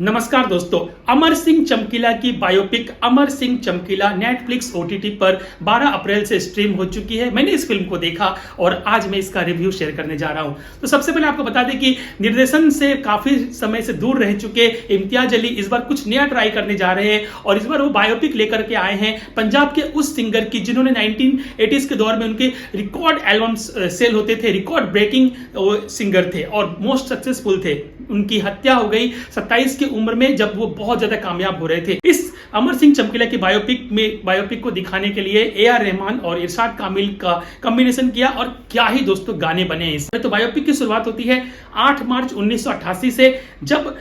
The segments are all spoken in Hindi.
नमस्कार दोस्तों, अमर सिंह चमकीला की बायोपिक अमर सिंह चमकीला नेटफ्लिक्स ओटीटी पर 12 अप्रैल से स्ट्रीम हो चुकी है। मैंने इस फिल्म को देखा और आज मैं इसका रिव्यू शेयर करने जा रहा हूं। तो सबसे पहले आपको बता दें कि निर्देशन से काफी समय से दूर रह चुके इम्तियाज अली इस बार कुछ नया ट्राई करने जा रहे हैं और इस बार वो बायोपिक लेकर के आए हैं पंजाब के उस सिंगर की जिन्होंने 1980s के दौर में उनके रिकॉर्ड एल्बम्स सेल होते थे, रिकॉर्ड ब्रेकिंग सिंगर थे और मोस्ट सक्सेसफुल थे। उनकी हत्या हो गई 27 की उम्र में जब वो बहुत ज्यादा कामयाब हो रहे थे। इस अमर सिंह चमकीला की बायोपिक को दिखाने के लिए ए.आर. रहमान और इरशाद कामिल का कॉम्बिनेशन किया और क्या ही दोस्तों गाने बने इसमें। तो बायोपिक की शुरुआत होती है 8 मार्च 1988 से, जब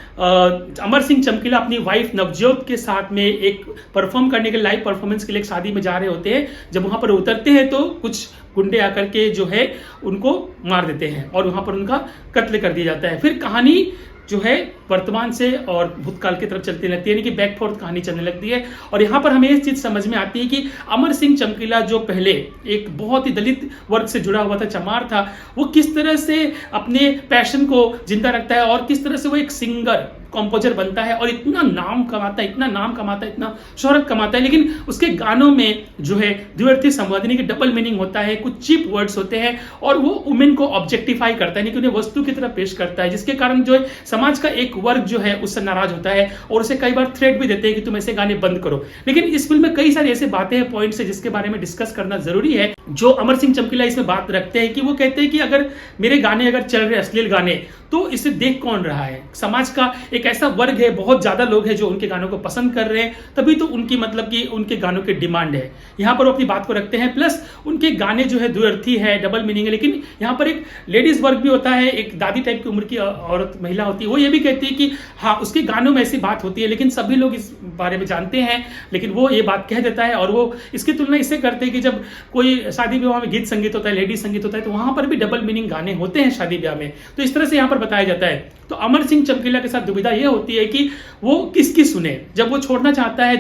अमर सिंह चमकीला अपनी वाइफ नवजोत के साथ में एक परफॉर्म करने के लाइव परफॉर्मेंस के लिए एक शादी में जा रहे होते हैं। जब वहां पर उतरते हैं तो कुछ गुंडे आकर के जो है उनको मार देते हैं और वहां पर उनका कत्ल कर दिया जाता है। फिर कहानी जो है वर्तमान से और भूतकाल की तरफ चलती लगती है, यानी कि बैक फोर्थ कहानी चलने लगती है। और यहाँ पर हमें इस चीज समझ में आती है कि अमर सिंह चमकीला जो पहले एक बहुत ही दलित वर्ग से जुड़ा हुआ था, चमार था, वो किस तरह से अपने पैशन को जिंदा रखता है और किस तरह से वो एक सिंगर कंपोजर बनता है और इतना नाम कमाता है, इतना शोहरत कमाता है। लेकिन उसके गानों में जो है द्विअर्थी संवादिनी के डबल मीनिंग होता है, कुछ चीप वर्ड्स होते हैं और वो वुमेन को ऑब्जेक्टिफाई करता है, यानी कि उन्हें वस्तु की तरह पेश करता है, जिसके कारण जो है समाज का एक वर्ग जो है उससे नाराज होता है और उसे कई बार थ्रेट भी देते हैं कि तुम ऐसे गाने बंद करो। लेकिन इस फिल्म में कई सारी ऐसे बातें हैं, पॉइंट्स है जिसके बारे में डिस्कस करना जरूरी है। जो अमर सिंह चमकीला इसमें बात रखते हैं कि वो कहते हैं कि अगर मेरे गाने अगर चल रहे अश्लील गाने तो इसे देख कौन रहा है। समाज का एक ऐसा वर्ग है, बहुत ज्यादा लोग हैं जो उनके गानों को पसंद कर रहे हैं, तभी तो उनकी मतलब कि उनके गानों की डिमांड है। यहाँ पर वो अपनी बात को रखते हैं। प्लस उनके गाने जो है द्विअर्थी है, डबल मीनिंग है। लेकिन यहाँ पर एक लेडीज वर्ग भी होता है, एक दादी टाइप की उम्र की औरत महिला होती है, वो ये भी कहती है कि हाँ उसके गानों में ऐसी बात होती है, लेकिन सभी लोग इस बारे में जानते हैं, लेकिन वो ये बात कह देता है। और वो इसकी तुलना इससे करते हैं कि जब कोई शादी विवाह में गीत संगीत होता है, लेडीज संगीत होता है, तो वहां पर भी डबल मीनिंग गाने होते हैं शादी ब्याह में। तो इस तरह से यहाँ पर बताया जाता है। तो अमर सिंह चमकीला के साथ दुविधा यह होती है कि वो किसकी सुने। जब वो छोड़ना चाहता है,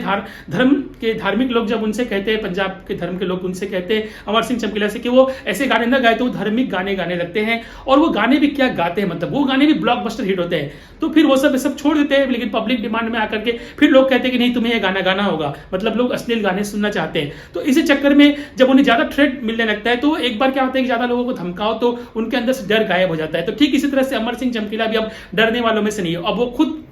धर्म के धार्मिक लोग जब उनसे कहते हैं, पंजाब के धर्म के लोग उनसे कहते हैं अमर सिंह चमकीला से कि वो ऐसे गाने ना गाए, तो वो धार्मिक गाने गाने लगते हैं। और वो गाने भी क्या गाते हैं, मतलब वो गाने भी ब्लॉकबस्टर हिट होते हैं। तो फिर वो सब छोड़ देते हैं, लेकिन पब्लिक डिमांड में आकर के फिर लोग कहते हैं कि नहीं तुम्हें ये गाना गाना होगा, मतलब लोग अश्लील गाने सुनना चाहते हैं। तो इसी चक्कर में जब उन्हें ज्यादा थ्रेट मिलने लगता है तो एक बार क्या होता है कि ज्यादा लोगों को धमकाओ तो उनके अंदर से डर गायब हो जाता है। तो ठीक इसी तरह से अमर सिंह चमकीला भी अब डरने वालों में से नहीं है। अब वो खुद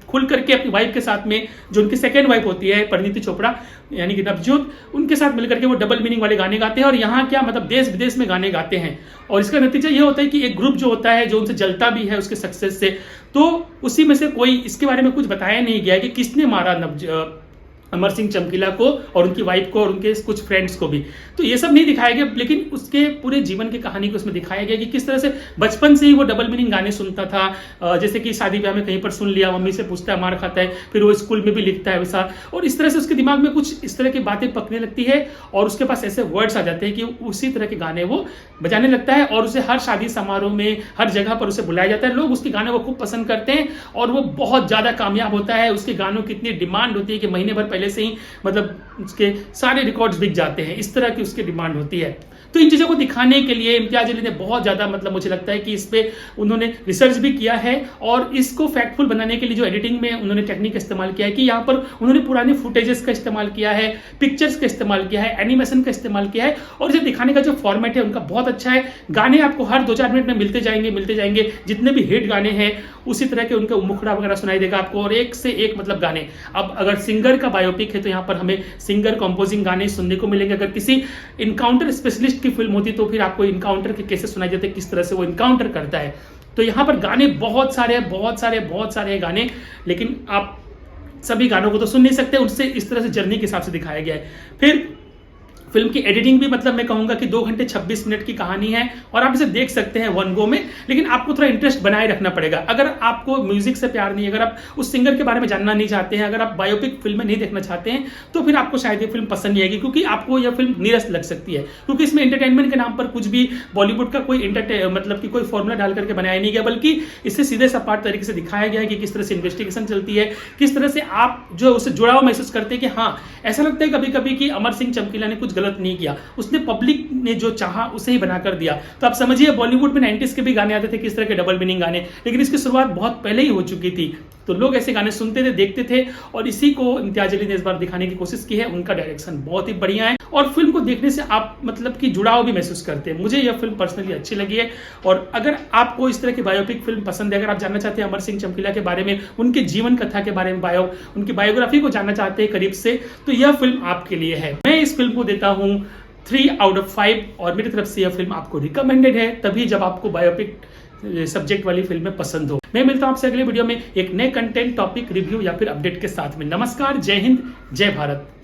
खुल करके अपनी वाइफ के साथ में, जो उनकी सेकंड वाइफ होती है परिणीति चोपड़ा यानी कि नवजोत, उनके साथ मिलकर के वो डबल मीनिंग वाले गाने गाते हैं। और यहाँ क्या मतलब देश विदेश में गाने गाते हैं। और इसका नतीजा ये होता है कि एक ग्रुप जो होता है जो उनसे जलता भी है उसके सक्सेस से, तो उसी में से कोई इसके बारे में कुछ बताया नहीं गया कि किसने मारा अमर सिंह चमकीला को और उनकी वाइफ को और उनके कुछ फ्रेंड्स को भी। तो ये सब नहीं दिखाया गया, लेकिन उसके पूरे जीवन की कहानी को उसमें दिखाया गया कि किस तरह से बचपन से ही वो डबल मीनिंग गाने सुनता था। जैसे कि शादी ब्याह में कहीं पर सुन लिया, मम्मी से पूछता है, मार खाता है, फिर वो स्कूल में भी लिखता है वैसा। और इस तरह से उसके दिमाग में कुछ इस तरह की बातें पकने लगती है और उसके पास ऐसे वर्ड्स आ जाते हैं कि उसी तरह के गाने वो बजाने लगता है। और उसे हर शादी समारोह में, हर जगह पर उसे बुलाया जाता है। लोग उसके गानों को खूब पसंद करते हैं और वो बहुत ज्यादा कामयाब होता है। उसके गानों की इतनी डिमांड होती है कि महीने भर पहले से ही मतलब उसके सारे रिकॉर्ड्स बिक जाते हैं। इस तरह की उसकी डिमांड होती है। तो इन चीजों को दिखाने के लिए इम्तियाज अली ने बहुत ज्यादा मतलब मुझे लगता है कि इस पे उन्होंने रिसर्च भी किया है और इसको फैक्टफुल बनाने के लिए जो एडिटिंग में उन्होंने टेक्निक इस्तेमाल किया है कि यहाँ पर उन्होंने पुराने फुटेजेस का इस्तेमाल किया है, पिक्चर्स का इस्तेमाल किया है, एनिमेशन का इस्तेमाल किया है। और इसे दिखाने का जो फॉर्मेट है उनका बहुत अच्छा है। गाने आपको हर 2-4 मिनट में मिलते जाएंगे। जितने भी हिट गाने हैं उसी तरह के उनका मुखड़ा वगैरह सुनाई देगा आपको और एक से एक मतलब गाने। अब अगर सिंगर का बायोपिक है तो यहाँ पर हमें सिंगर कंपोजिंग गाने सुनने को मिलेंगे। अगर किसी इनकाउंटर स्पेशलिस्ट की फिल्म होती तो फिर आपको इनकाउंटर के केसेस सुनाई देते, किस तरह से वो इनकाउंटर करता है। तो यहाँ पर गाने बहुत सारे गाने, लेकिन आप सभी गानों को तो सुन नहीं सकते, उससे इस तरह से जर्नी के हिसाब से दिखाया गया है। फिर फिल्म की एडिटिंग भी मतलब मैं कहूंगा कि 2 घंटे 26 मिनट की कहानी है और आप इसे देख सकते हैं वन गो में, लेकिन आपको थोड़ा इंटरेस्ट बनाए रखना पड़ेगा। अगर आपको म्यूजिक से प्यार नहीं है, अगर आप उस सिंगर के बारे में जानना नहीं चाहते हैं, अगर आप बायोपिक फिल्में नहीं देखना चाहते हैं, तो फिर आपको शायद ये फिल्म पसंद नहीं आएगी, क्योंकि आपको यह फिल्म नीरस लग सकती है। क्योंकि इसमें एंटरटेनमेंट के नाम पर कुछ भी बॉलीवुड का कोई मतलब कि कोई फॉर्मूला डाल करके बनाया नहीं गया, बल्कि इससे सीधे सपाट तरीके से दिखाया गया है कि किस तरह से इन्वेस्टिगेशन चलती है, किस तरह से आप जो उससे जुड़ाव महसूस करते हैं कि हाँ ऐसा लगता है कभी कभी कि अमर सिंह चमकीला ने कुछ गलत नहीं किया, उसने पब्लिक ने जो चाहा उसे ही बना कर दिया। तो आप समझिए बॉलीवुड में 90s के भी गाने आते थे किस तरह के डबल मीनिंग गाने, लेकिन इसकी शुरुआत बहुत पहले ही हो चुकी थी। तो लोग ऐसे गाने सुनते थे, देखते थे, और इसी को इम्तियाज अली ने इस बार दिखाने की कोशिश की है। उनका डायरेक्शन बहुत ही बढ़िया है और फिल्म को देखने से आप मतलब कि जुड़ाव भी महसूस करते हैं। मुझे यह फिल्म पर्सनली अच्छी लगी है। और अगर आपको इस तरह की बायोपिक फिल्म पसंद है, अगर आप जानना चाहते हैं अमर सिंह चमकीला के बारे में, उनके जीवन कथा के बारे में, उनकी बायोग्राफी को जानना चाहते हैं करीब से, तो यह फिल्म आपके लिए है। मैं इस फिल्म को देता हूं 3 आउट ऑफ 5 और मेरी तरफ से यह फिल्म आपको रिकमेंडेड है, तभी जब आपको बायोपिक सब्जेक्ट वाली फिल्में पसंद हो। मैं मिलता हूं आपसे अगले वीडियो में एक नए कंटेंट, टॉपिक, रिव्यू या फिर अपडेट के साथ में। नमस्कार, जय हिंद, जय भारत।